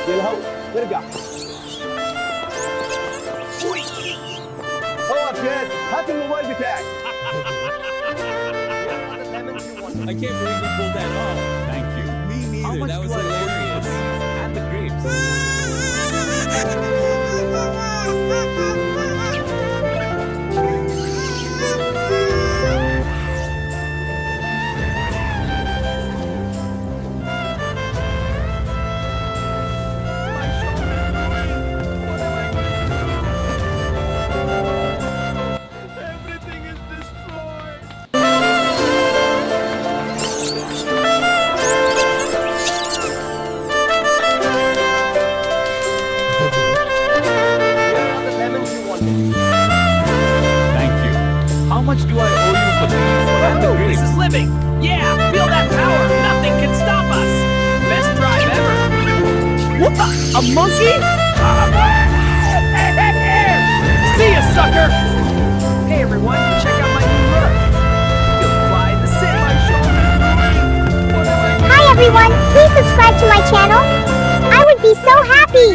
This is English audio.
يلهو ارجع. اقف ياد، هات الموبايل بتاعي. I can't believe we pulled that off. Thank you. Me neither. That was hilarious. And the grapes. Everything is destroyed. Here are the lemons you wanted. Thank you. How much do I owe you for these and the grapes? This is living! Yeah! Feel that power! Nothing can stop us! Best drive ever! What the? A monkey? See ya, sucker! Hey everyone, check out my new look! Feel fly in the city! Hi everyone, please subscribe to my channel. I would be so happy.